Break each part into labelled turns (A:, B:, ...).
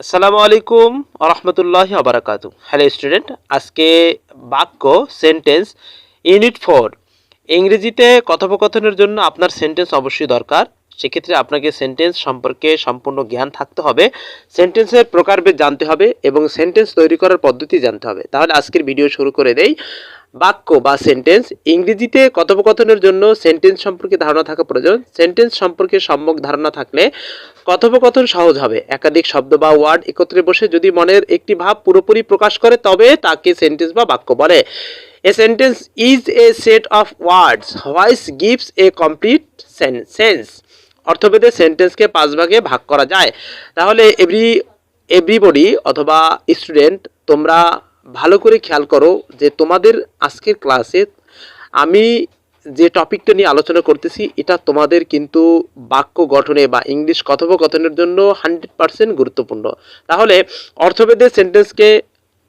A: আসসালামু আলাইকুম রহমতুল্লাহি আবরাকাতু। হ্যালো স্টুডেন্ট, আজকে বাক্য সেন্টেন্স ইউনিট 4 ইংরেজিতে কথোপকথনের জন্য আপনার সেন্টেন্স অবশ্যই দরকার। সেক্ষেত্রে আপনাকে সেন্টেন্স সম্পর্কে সম্পূর্ণ জ্ঞান থাকতে হবে, সেন্টেন্সের প্রকারভেদ জানতে হবে এবং সেন্টেন্স তৈরি করার পদ্ধতি জানতে হবে। তাহলে আজকের ভিডিও শুরু করে দেই। বাক্য বা সেন্টেন্স ইংরেজিতে কথোপকথনের জন্য সেন্টেন্স সম্পর্কে ধারণা থাকা প্রয়োজন। সেন্টেন্স সম্পর্কে সম্যক ধারণা থাকলে কথোপকথন সহজ হবে। একাধিক শব্দ বা ওয়ার্ড একত্রে বসে যদি মনের একটি ভাব পুরোপুরি প্রকাশ করে তবে তাকে সেন্টেন্স বা বাক্য বলে। A sentence is a set of words which gives a complete sense. অর্থভেদে সেন্টেন্সকে 5 ভাগে ভাগ করা যায়। তাহলে এভরিবডি অথবা স্টুডেন্ট, তোমরা ভালো করে খেয়াল করো যে তোমাদের আজকের ক্লাসে আমি যে টপিকটা নিয়ে আলোচনা করতেছি এটা তোমাদের কিন্তু বাক্য গঠনে বা ইংলিশ কথোপকথনের জন্য 100% গুরুত্বপূর্ণ। তাহলে অর্থভেদে সেন্টেন্সকে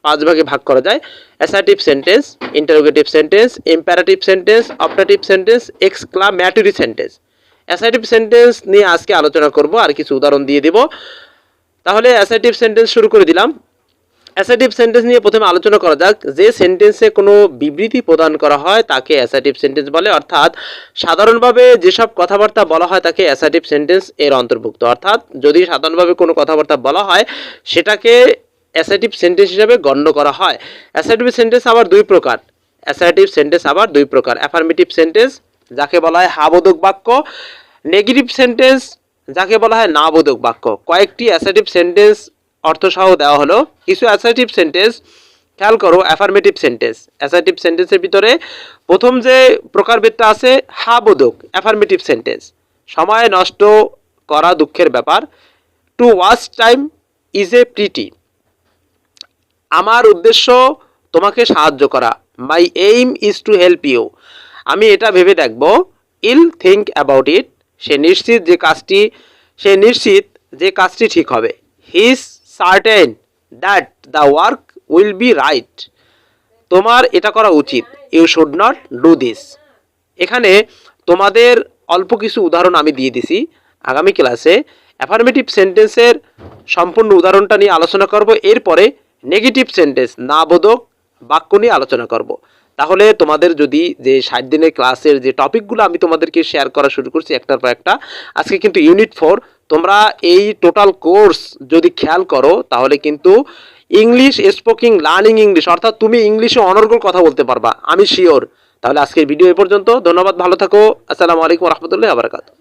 A: 5 ভাগে ভাগ করা যায়। Assertive sentence, interrogative sentence, imperative sentence, optative sentence, exclamatory sentence. Assertive sentence নিয়ে আজকে আলোচনা করব, আর কিছু উদাহরণ দিয়ে দেব। তাহলে অ্যাসার্টিভ সেন্টেন্স শুরু করে দিলাম। অ্যাসার্টিভ সেন্টেন্স নিয়ে প্রথমে আলোচনা করা যাক। যে সেন্টেন্সে কোনো বিবৃতি প্রদান করা হয় তাকে অ্যাসার্টিভ সেন্টেন্স বলে। অর্থাৎ সাধারণভাবে যেসব কথাবার্তা বলা হয় তাকে অ্যাসার্টিভ সেন্টেন্স এর অন্তর্ভুক্ত। অর্থাৎ যদি সাধারণভাবে কোনো কথাবার্তা বলা হয় সেটাকে অ্যাসার্টিভ সেন্টেন্স হিসেবে গণ্য করা হয়। অ্যাসার্টিভ সেন্টেন্স আবার দুই প্রকার। অ্যাফার্মেটিভ সেন্টেন্স যাকে বলা হয় হ্যাবোধক বাক্য, নেগেটিভ সেন্টেন্স যাকে বলা হয় না বোধক বাক্য। কয়েকটি অ্যাসার্টিভ সেন্টেন্স অর্থসহ দেওয়া হলো। কিছু অ্যাসার্টিভ সেন্টেন্স খেয়াল করো। অ্যাসার্টিভ সেন্টেন্সের ভিতরে প্রথম যে প্রকারভেদটা আছে হ্যাবোধক অ্যাফার্মেটিভ সেন্টেন্স। সময় নষ্ট করা দুঃখের ব্যাপার। To waste time is a pretty. আমার উদ্দেশ্য তোমাকে সাহায্য করা। My aim is to help you. আমি এটা ভেবে দেখব। ইল থিঙ্ক অ্যাবাউট ইট। সে নিশ্চিত যে কাজটি ঠিক হবে। He is certain that the work will be right. তোমার এটা করা উচিত। You should not do this. এখানে তোমাদের অল্প কিছু উদাহরণ আমি দিয়ে দিছি। আগামী ক্লাসে অ্যাফার্মেটিভ সেন্টেন্সের সম্পূর্ণ উদাহরণটা নিয়ে আলোচনা করব। এরপরে নেগেটিভ সেন্টেন্স না বোধক বাক্য নিয়ে আলোচনা করব। তাহলে তোমাদের যদি যে 60 দিনের ক্লাসের যে টপিকগুলো আমি তোমাদেরকে শেয়ার করা শুরু করছি একটার পর একটা, আজকে কিন্তু ইউনিট 4, তোমরা এই টোটাল কোর্স যদি খেয়াল করো তাহলে কিন্তু ইংলিশ স্পোকিং লার্নিং ইংলিশ, অর্থাৎ তুমি ইংলিশে অনর্গল কথা বলতে পারবা, আমি শিওর। তাহলে আজকের ভিডিও এ পর্যন্ত। ধন্যবাদ, ভালো থাকো। আসসালামু আলাইকুম রহমতুল্লাহি ওয়া বারাকাতুহু।